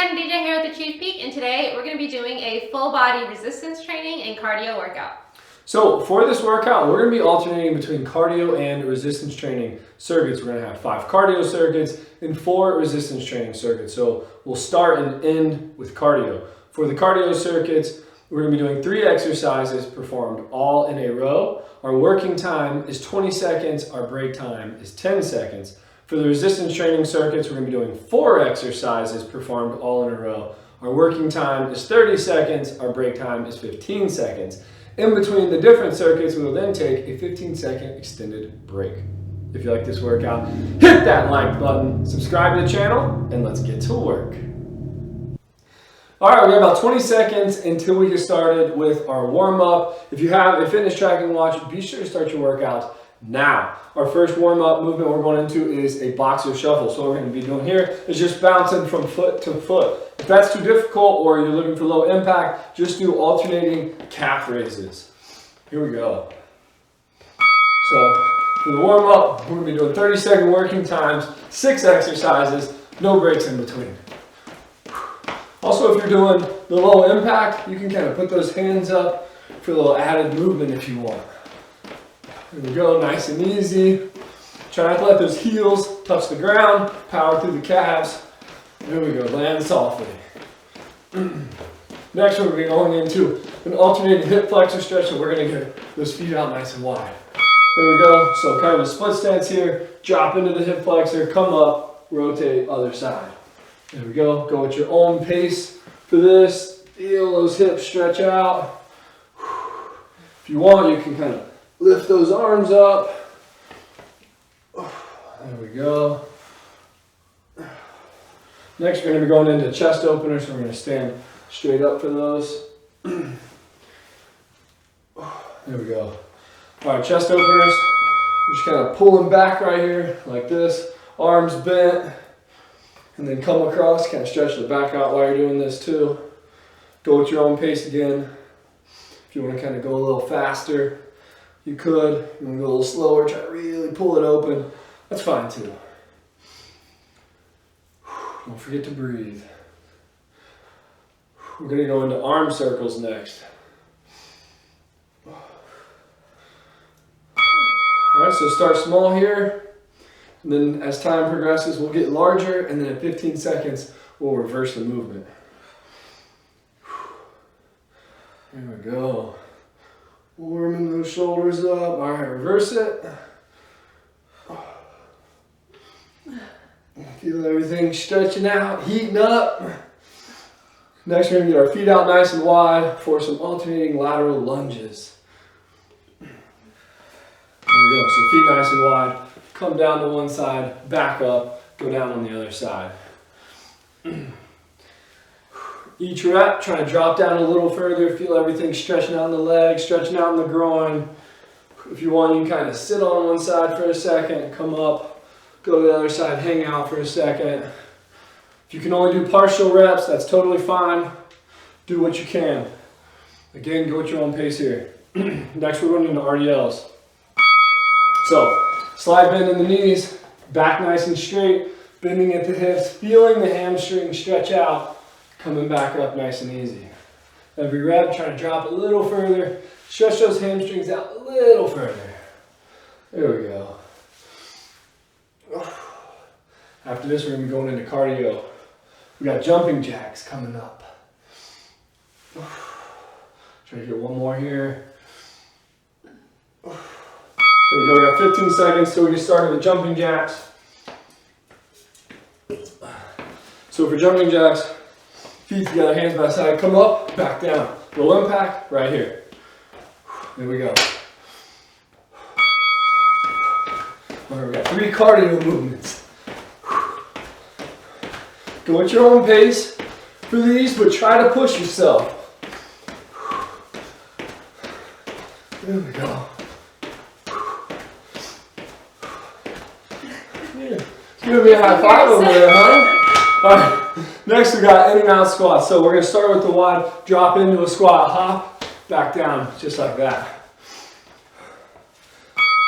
guys, I'm DJ here with the Chief Peak, and today we're going to be doing a full body resistance training and cardio workout. So for this workout, we're going to be alternating between cardio and resistance training circuits. We're going to have 5 cardio circuits and 4 resistance training circuits. So we'll start and end with cardio. For the cardio circuits, we're going to be doing 3 exercises performed all in a row. Our working time is 20 seconds. Our break time is 10 seconds. For the resistance training circuits, we're going to be doing 4 exercises performed all in a row. Our working time is 30 seconds. Our break time is 15 seconds. In between the different circuits, we will then take a 15-second extended break. If you like this workout, hit that like button, subscribe to the channel, and let's get to work. All right, we have about 20 seconds until we get started with our warm-up. If you have a fitness tracking watch, be sure to start your workout now. Our first warm-up movement we're going into is a boxer shuffle. So what we're going to be doing here is just bouncing from foot to foot. If that's too difficult or you're looking for low impact, just do alternating calf raises. Here we go. So for the warm-up, we're going to be doing 30-second working times, 6 exercises, no breaks in between. Also, if you're doing the low impact, you can kind of put those hands up for a little added movement if you want. Here we go, nice and easy. Try not to let those heels touch the ground. Power through the calves. There we go, land softly. Next, we're going to be going into an alternating hip flexor stretch, so we're going to get those feet out nice and wide. There we go, so kind of a split stance here. Drop into the hip flexor, come up, rotate other side. There we go, go at your own pace for this. Feel those hips stretch out. If you want, you can kind of lift those arms up. There we go. Next, we're going to be going into chest openers, so we're going to stand straight up for those. There we go. All right, chest openers. We're just kind of pulling back right here, like this. Arms bent. And then come across, kind of stretch the back out while you're doing this too. Go at your own pace again. If you want to kind of go a little faster, you could. You want to go a little slower, try to really pull it open. That's fine too. Don't forget to breathe. We're going to go into arm circles next. All right, so start small here. And then as time progresses, we'll get larger, and then at 15 seconds, we'll reverse the movement. There we go. Warming those shoulders up. All right, reverse it. Feel everything stretching out, heating up. Next, we're going to get our feet out nice and wide for some alternating lateral lunges. There we go, so feet nice and wide. Come down to one side, back up, go down on the other side. Each rep, try to drop down a little further, feel everything stretching out in the legs, stretching out in the groin. If you want, you can kind of sit on one side for a second, come up, go to the other side, hang out for a second. If you can only do partial reps, that's totally fine. Do what you can. Again, go at your own pace here. Next, we're going into RDLs. So, slide bend in the knees, back nice and straight, bending at the hips, feeling the hamstring stretch out, coming back up nice and easy. Every rep, try to drop a little further, stretch those hamstrings out a little further. There we go. After this, we're going to be going into cardio. We got jumping jacks coming up. Try to get one more here. There we go, we got 15 seconds till we get started with jumping jacks. So for jumping jacks, feet together, hands by side, come up, back down. Low impact, right here. There we go. All right, we got 3 cardio movements. Go at your own pace for these, but try to push yourself. There we go. Give me a high five over there, huh? All right, next we got in and out squats. So we're going to start with the wide, drop into a squat, hop, back down, just like that.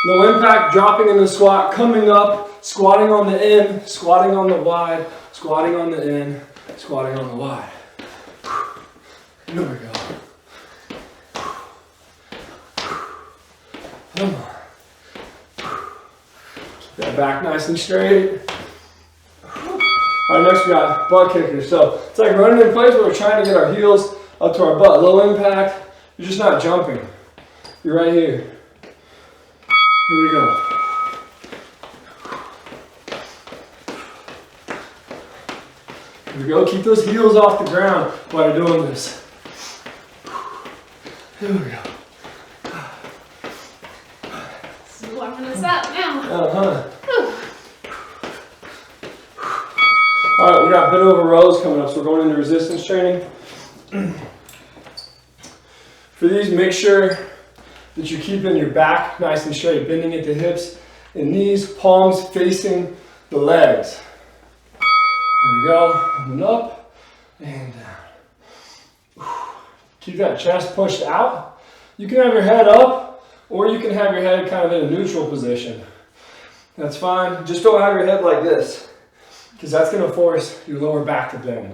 Low impact, dropping in the squat, coming up, squatting on the in, squatting on the wide, squatting on the in, Squatting on the wide. Here we go. Come on. Keep that back nice and straight. All right, next we got butt kickers. So it's like running in place, but we're trying to get our heels up to our butt. Low impact. You're just not jumping. You're right here. Here we go. Here we go. Keep those heels off the ground while you're doing this. Here we go. This is warming us up now. All right, we got bent over rows coming up, so we're going into resistance training. For these, make sure that you're keeping your back nice and straight, bending at the hips and knees, palms facing the legs. Here we go, and up and down. Keep that chest pushed out. You can have your head up, or you can have your head kind of in a neutral position. That's fine. Just don't have your head like this, because that's going to force your lower back to bend.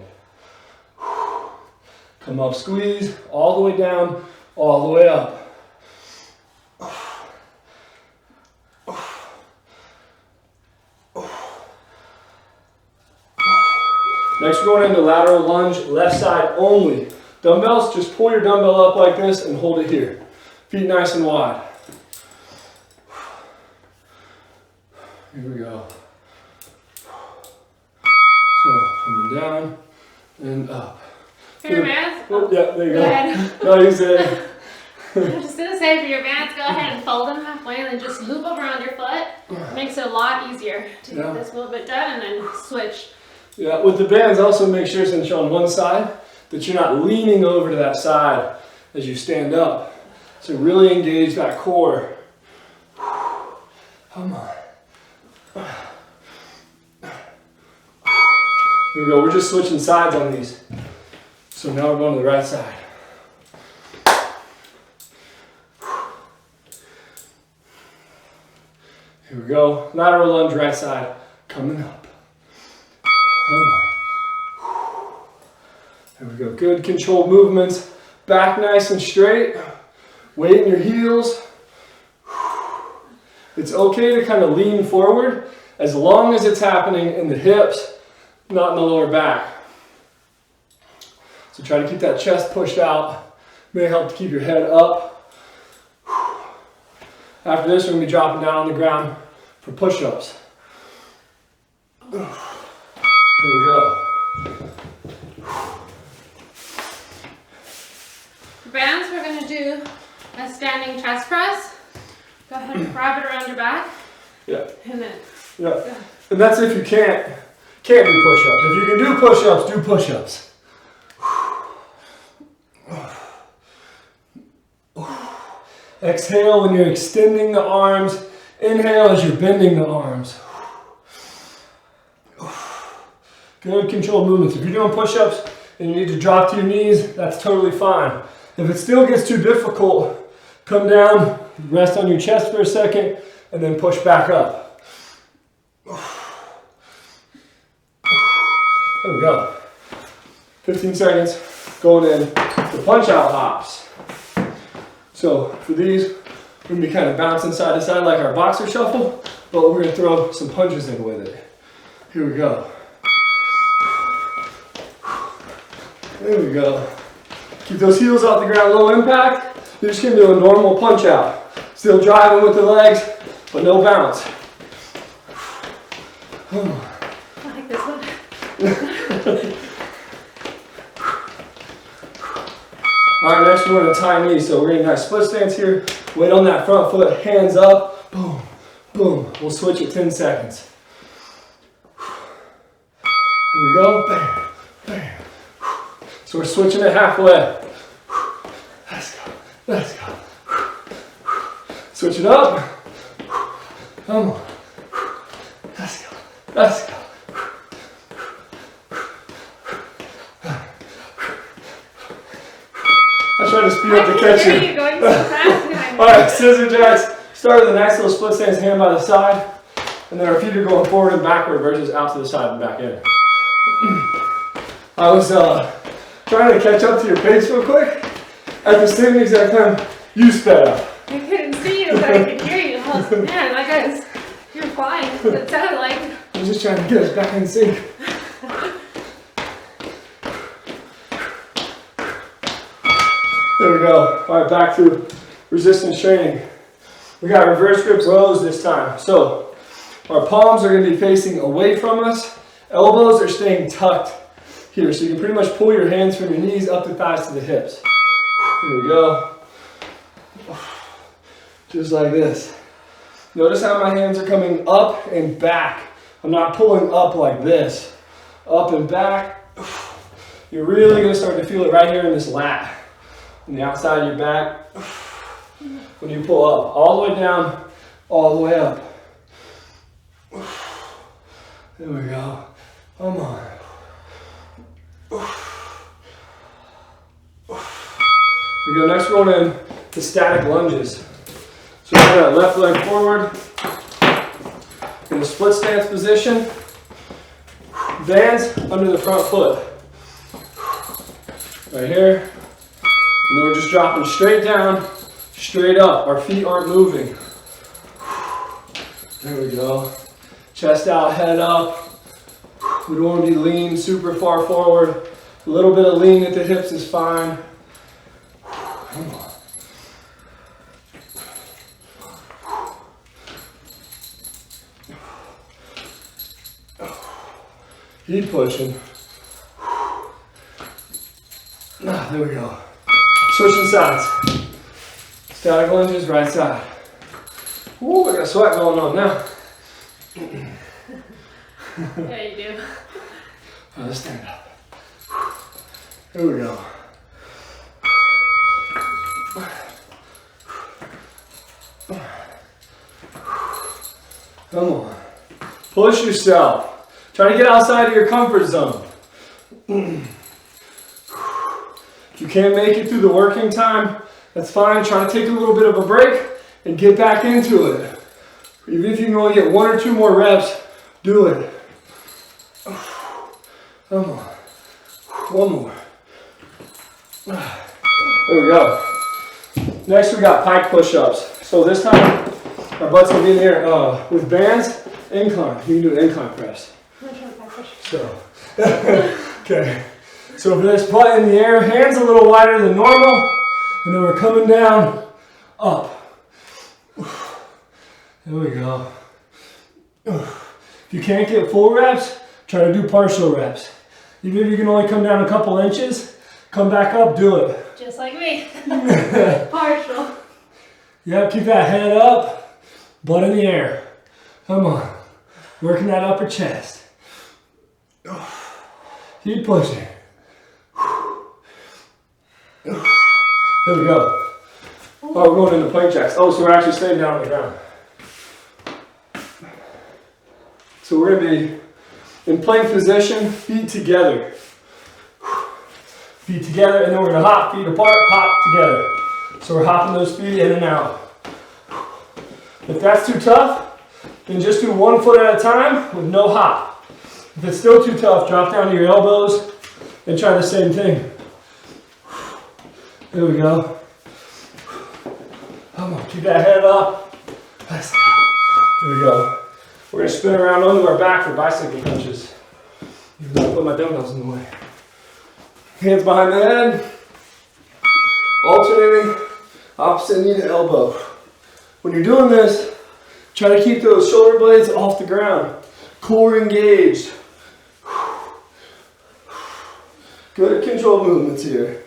Come up, squeeze, all the way down, all the way up. Next, we're going into lateral lunge, left side only. Dumbbells, just pull your dumbbell up like this and hold it here. Feet nice and wide. Here we go. So, coming down and up. For your mats? Oh, yeah, there you go. Ahead. No, you said. I was just going to say, for your mats, go ahead and fold them halfway and then just loop over on your foot. It makes it a lot easier to get this movement done and then switch. Yeah, with the bands, also make sure since you're on one side that you're not leaning over to that side as you stand up. So really engage that core. Come on. Here we go. We're just switching sides on these. So now we're going to the right side. Here we go. Lateral lunge, right side, coming up. There we go. Good controlled movements. Back nice and straight. Weight in your heels. It's okay to kind of lean forward as long as it's happening in the hips, not in the lower back. So try to keep that chest pushed out. May help to keep your head up. After this, we're going to be dropping down on the ground for push-ups. Here we go. For bands, we're going to do a standing chest press. Go ahead and wrap it around your back. Yeah. And then. Yeah. And that's if you can't do push-ups. If you can do push-ups, do push-ups. Exhale when you're extending the arms. Inhale as you're bending the arms. Good controlled movements. If you're doing push-ups and you need to drop to your knees, that's totally fine. If it still gets too difficult, come down, rest on your chest for a second, and then push back up. There we go. 15 seconds, going in the punch-out hops. So for these, we're going to be kind of bouncing side to side like our boxer shuffle, but we're going to throw some punches in with it. Here we go. There we go. Keep those heels off the ground, low impact. You're just going to do a normal punch out. Still driving with the legs, but no bounce. I like this one. All right, next we're going to tie knees. So we're going to nice split stance here. Weight on that front foot, hands up. Boom, boom. We'll switch it 10 seconds. Here we go. Bam, bam. So we're switching it halfway. Let's go, let's go. Switch it up. Come on. Let's go, let's go. I try to speed up to catch you. You're going so fast behind me. All right, scissor jacks. Start with a nice little split stance, hand by the side. And then our feet are going forward and backward versus out to the side and back in. I was trying to catch up to your pace real quick. At the same exact time, you sped up. I couldn't see you, but I could hear you. I was, man, that guy's, you're flying. It sounded like. I'm just trying to get us back in sync. There we go. All right, back to resistance training. We got reverse grip rows this time. So our palms are going to be facing away from us. Elbows are staying tucked here. So you can pretty much pull your hands from your knees up the thighs to the hips. Here we go. Just like this. Notice how my hands are coming up and back. I'm not pulling up like this. Up and back. You're really going to start to feel it right here in this lat. On the outside of your back. When you pull up. All the way down. All the way up. There we go. Come on. Here we go. Next we're going to static lunges. So we're going to left leg forward. In a split stance position. Bands under the front foot. Right here. And then we're just dropping straight down, straight up. Our feet aren't moving. There we go. Chest out, head up. We don't want to be lean super far forward. A little bit of lean at the hips is fine. Come on. Keep pushing. There we go. Switching sides. Static lunges, right side. Ooh, I got sweat going on now. Yeah, you do. Let's stand up. Here we go. Come on. Push yourself. Try to get outside of your comfort zone. If you can't make it through the working time, that's fine. Try to take a little bit of a break and get back into it. Even if you can only get 1 or 2 more reps, do it. Come on. 1 more. There we go. Next we got pike push-ups. So this time, our butts will be in the air with bands, incline. You can do an incline press. So, okay. So for this butt in the air, hands a little wider than normal, and then we're coming down, up. There we go. If you can't get full reps, try to do partial reps. Even if you can only come down a couple inches, come back up, do it. Just like me. Partial. Yep, keep that head up, butt in the air. Come on. Working that upper chest. Keep pushing. There we go. Oh, we're going into plank jacks. Oh, so we're actually staying down on the ground. So we're going to be in plank position, feet together. Feet together, and then we're going to hop, feet apart, hop together. So we're hopping those feet in and out. If that's too tough, then just do 1 foot at a time with no hop. If it's still too tough, drop down to your elbows and try the same thing. There we go. Come on, keep that head up. There we go. We're going to spin around onto our back for bicycle punches. Even though I put my dumbbells in the way. Hands behind the head. Alternating opposite knee to elbow. When you're doing this, try to keep those shoulder blades off the ground. Core engaged. Good control movements here.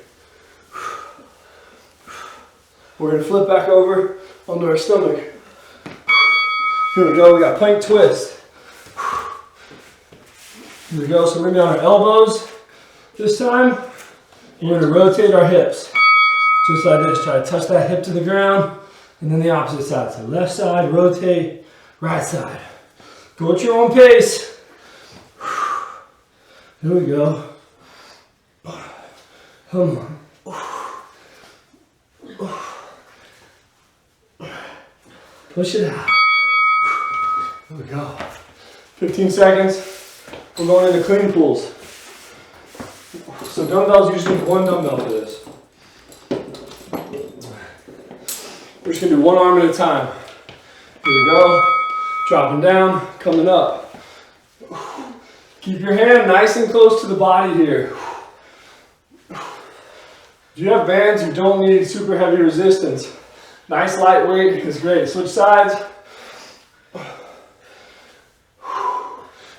We're going to flip back over onto our stomach. Here we go, we got plank twist. Here we go, so we're going to be on our elbows this time. We're going to rotate our hips. Just like this, try to touch that hip to the ground. And then the opposite side. So left side, rotate, right side. Go at your own pace. Here we go. Come on. Push it out. Here we go. 15 seconds. We're going into clean pulls. So dumbbells, usually need one dumbbell for this. We're just gonna do one arm at a time. Here we go. Dropping down, coming up. Keep your hand nice and close to the body here. If you have bands, you don't need super heavy resistance. Nice lightweight is great. Switch sides.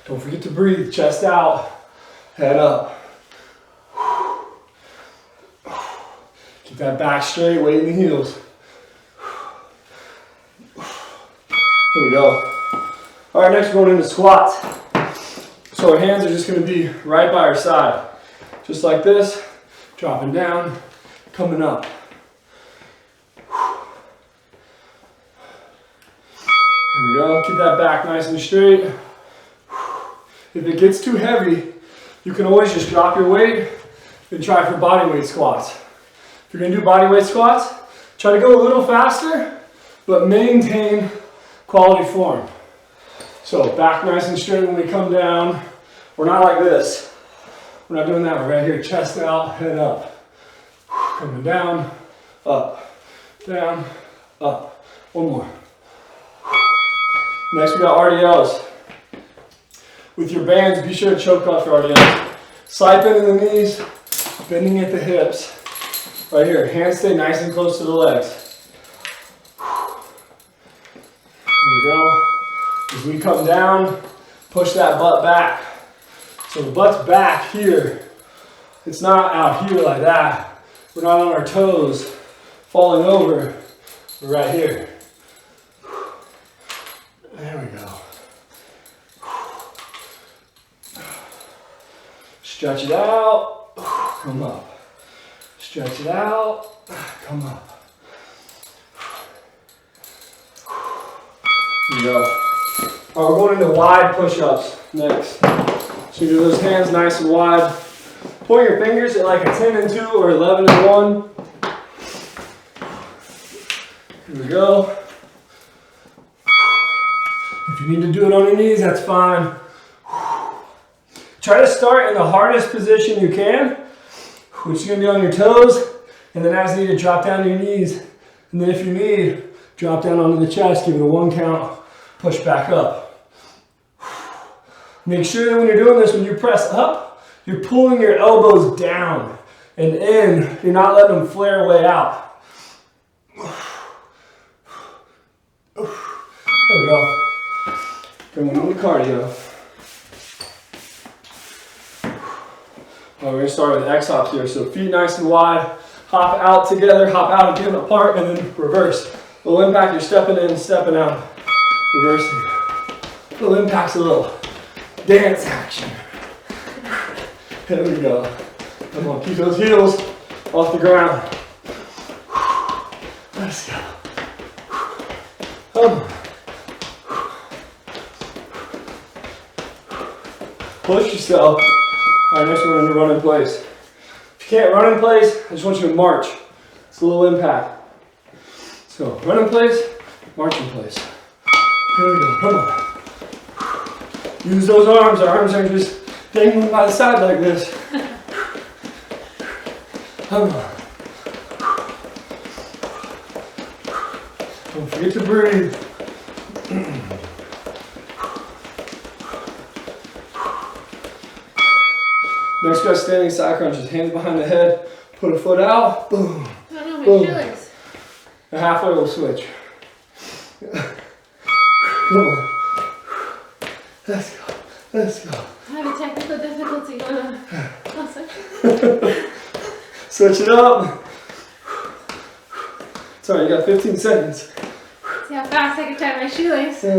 Don't forget to breathe. Chest out, head up. Keep that back straight, weight in the heels. Here we go. All right, next we're going into squats. So our hands are just going to be right by our side. Just like this, dropping down, coming up. Here we go. Keep that back nice and straight. If it gets too heavy, you can always just drop your weight and try for body weight squats. If you're going to do body weight squats, try to go a little faster, but maintain quality form. So back nice and straight when we come down. We're not like this. We're not doing that. We're right here, chest out, head up. Coming down, up, down, up. One more. Next we got RDLs. With your bands, be sure to choke off your RDLs. Slight bend in the knees, bending at the hips. Right here, hands stay nice and close to the legs. Here we go. As we come down, push that butt back. So the butt's back here. It's not out here like that. We're not on our toes, falling over. We're right here. There we go. Stretch it out, come up. Stretch it out, come up. Here we go. All right, we're going into wide push-ups next. So you do those hands nice and wide. Point your fingers at like a 10 and 2 or 11 and 1. Here we go. If you need to do it on your knees, that's fine. Try to start in the hardest position you can, which is going to be on your toes, and then as needed, drop down to your knees. And then if you need, drop down onto the chest, give it a 1 count, push back up. Make sure that when you're doing this, when you press up, you're pulling your elbows down and in. You're not letting them flare way out. There we go. Going into cardio. We're going to start with X hops here. So feet nice and wide, hop out together, hop out again apart, and then reverse. Little impact, you're stepping in, stepping out, reversing. Little impact's a little dance action. There we go. Come on, keep those heels off the ground. Let's go. Come on. Push yourself. All right, next we're going to run in place. If you can't run in place, I just want you to march. It's a little impact. So run in place, march in place. Here we go, come on. Use those arms. Our arms are just dangling by the side like this. Come on. Don't forget to breathe. Next, we got standing side crunches. Hands behind the head. Put a foot out. Boom. I don't know my Boom. shoelace. And halfway we'll switch. Come on. Let's go. Let's go. I have a technical difficulty going on. Oh, Switch it up. Sorry, you got 15 seconds. see how fast I can tie my shoelace. There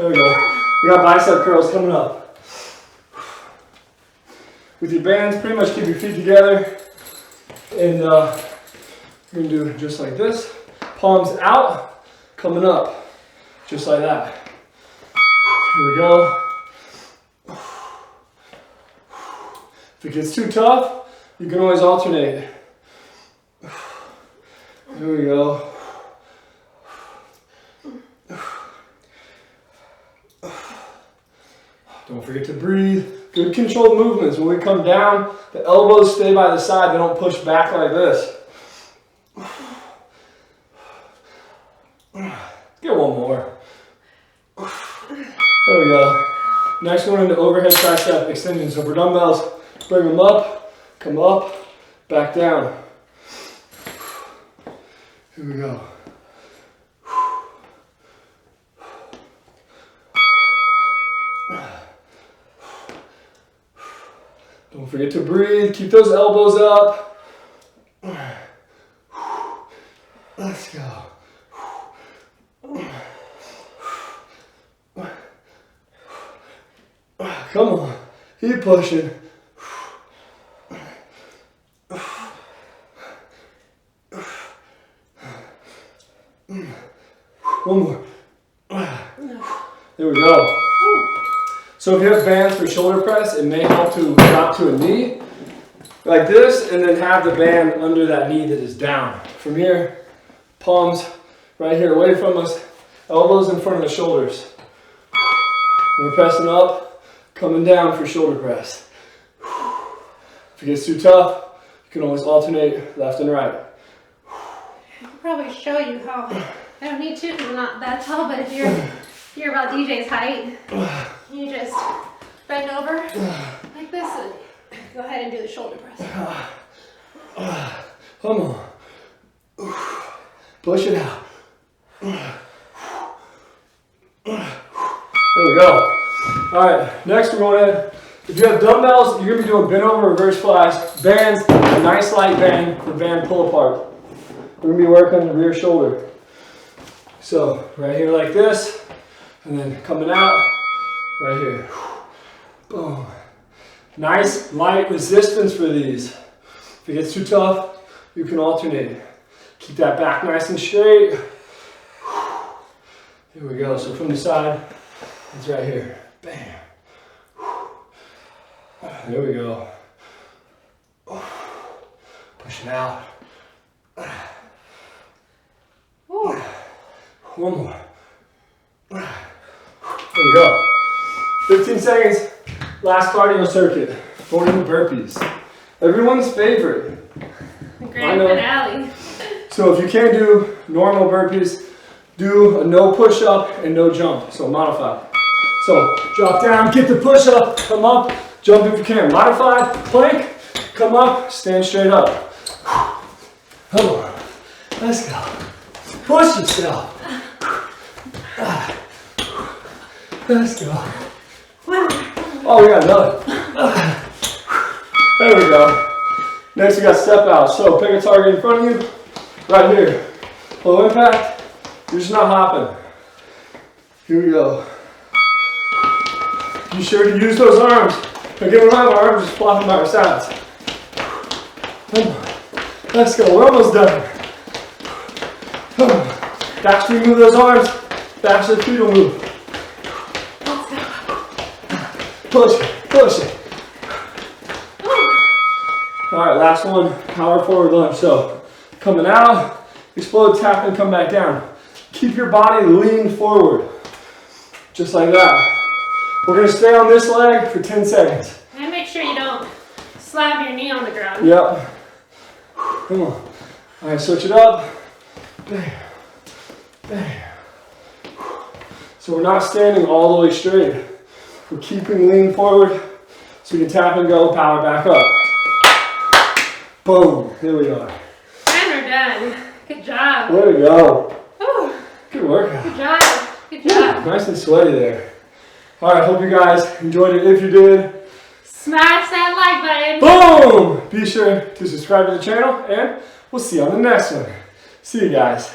we go. We got bicep curls coming up. With your bands, pretty much keep your feet together. And you're going to do it just like this. Palms out, coming up. Just like that. Here we go. If it gets too tough, you can always alternate. There we go. Don't forget to breathe. Good controlled movements. When we come down, the elbows stay by the side. They don't push back like this. Get one more. There we go. Next one into overhead tricep extension. So for dumbbells, bring them up, come up, back down. Here we go. Don't forget to breathe. Keep those elbows up. Let's go. Come on. Keep pushing. One more. There we go. So if you have bands for shoulder press, it may help to drop to a knee like this and then have the band under that knee that is down. From here, palms right here away from us, elbows in front of the shoulders. And we're pressing up, coming down for shoulder press. If it gets too tough, you can always alternate left and right. I could probably show you how. I don't need to because I'm not that tall, but if you're about DJ's height, you just bend over like this and go ahead and do the shoulder press. Come on. Push it out. There we go. All right, next we're going in. If you have dumbbells, you're gonna be doing bent over reverse flies, bands, a nice light band for band pull apart. We're gonna be working the rear shoulder. So right here like this, and then coming out right here. Boom. Nice light resistance for these. If it gets too tough, you can alternate. Keep that back nice and straight. Here we go. So from the side, it's right here. Bam. There we go. Pushing out. One more. There we go. 15 seconds. Last cardio circuit. Going into burpees. Everyone's favorite. The grand finale. So if you can't do normal burpees, do a no push-up and no jump. So modified. So drop down, get the push-up, come up, jump if you can. Modified, plank, come up, stand straight up. Come on. Let's go. Push yourself. Let's go. Oh, we got another. There we go. Next, we got step out. So pick a target in front of you, right here. Low impact. You're just not hopping. Here we go. Be sure to use those arms. Again, we don't have our arms just flopping by our sides. Come on. Let's go. We're almost done. Back to move those arms. Back to the feet will move. Let's go. Push it. Push it. All right, last one. Power forward lunge. So coming out, explode, tap, and come back down. Keep your body lean forward. Just like that. We're going to stay on this leg for 10 seconds. And make sure you don't slap your knee on the ground. Yep. Come on. All right, switch it up. Bam. Bam. So we're not standing all the way straight. We're keeping lean forward so we can tap and go, power back up. Boom. Here we are. And we're done. Good job. There we go. Ooh. Good workout. Good job. Good job. Nice and sweaty there. All right, hope you guys enjoyed it. If you did, smash that like button. boom! Be sure to subscribe to the channel, and we'll see you on the next one. See you guys.